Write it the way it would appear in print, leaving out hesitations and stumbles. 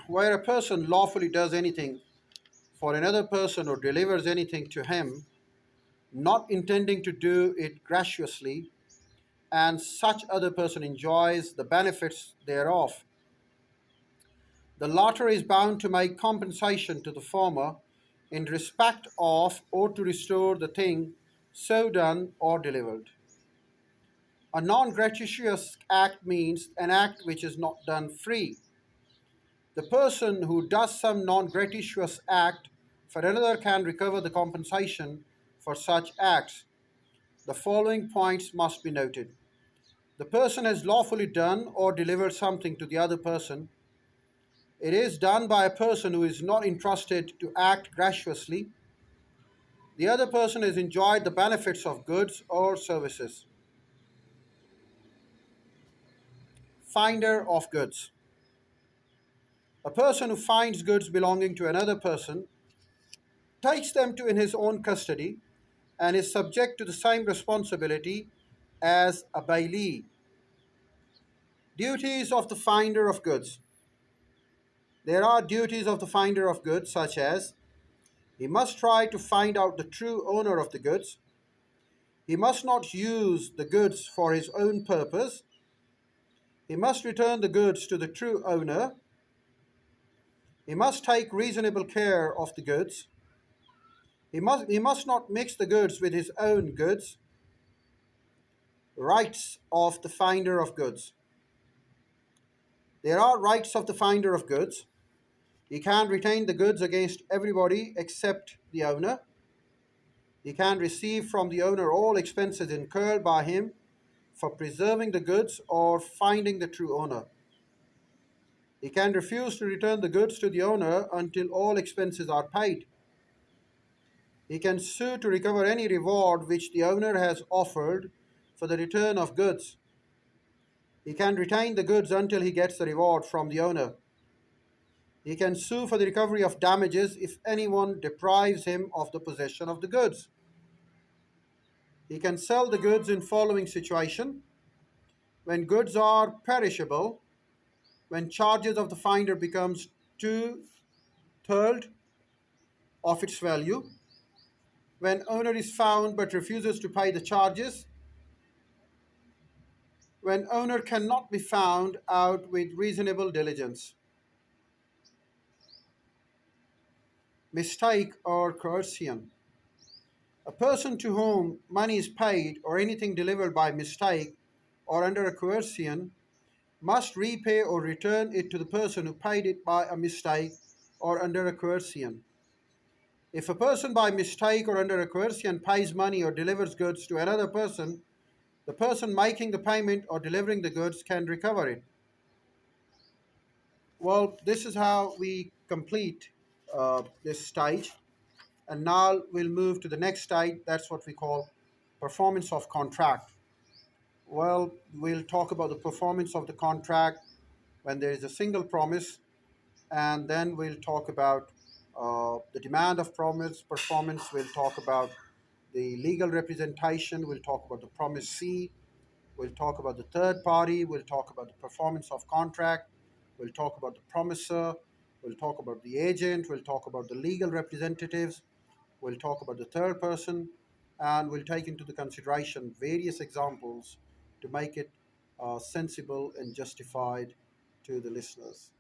where a person lawfully does anything for another person or delivers anything to him, not intending to do it graciously, and such other person enjoys the benefits thereof. The latter is bound to make compensation to the former in respect of or to restore the thing so done or delivered. A non gratuitous act means an act which is not done free. The person who does some non gratuitous act for another can recover the compensation for such acts. The following points must be noted. The person has lawfully done or delivered something to the other person. It is done by a person who is not entrusted to act graciously. The other person has enjoyed the benefits of goods or services. Finder of goods. A person who finds goods belonging to another person takes them to in his own custody and is subject to the same responsibility as a bailee. Duties of the finder of goods. There are duties of the finder of goods such as he must try to find out the true owner of the goods. He must not use the goods for his own purpose. He must return the goods to the true owner. He must take reasonable care of the goods. He must not mix the goods with his own goods. Rights of the finder of goods. There are rights of the finder of goods. He can retain the goods against everybody except the owner. He can receive from the owner all expenses incurred by him for preserving the goods or finding the true owner. He can refuse to return the goods to the owner until all expenses are paid. He can sue to recover any reward which the owner has offered for the return of goods. He can retain the goods until he gets the reward from the owner. He can sue for the recovery of damages if anyone deprives him of the possession of the goods. He can sell the goods in following situation: when goods are perishable, when charges of the finder becomes two-thirds of its value, when owner is found but refuses to pay the charges, when owner cannot be found out with reasonable diligence. Mistake or coercion. A person to whom money is paid or anything delivered by mistake or under a coercion must repay or return it to the person who paid it by a mistake or under a coercion. If a person by mistake or under a coercion pays money or delivers goods to another person, the person making the payment or delivering the goods can recover it. Well, this is how we complete this stage. And now we'll move to the next stage. That's what we call performance of contract. Well, we'll talk about the performance of the contract when there is a single promise, and then we'll talk about the demand of promise performance. We'll talk about the legal representation. We'll talk about the promise C. We'll talk about the third party. We'll talk about the performance of contract. We'll talk about the promisor. We'll talk about the agent. We'll talk about the legal representatives. We'll talk about the third person, and we'll take into the consideration various examples to make it sensible and justified to the listeners.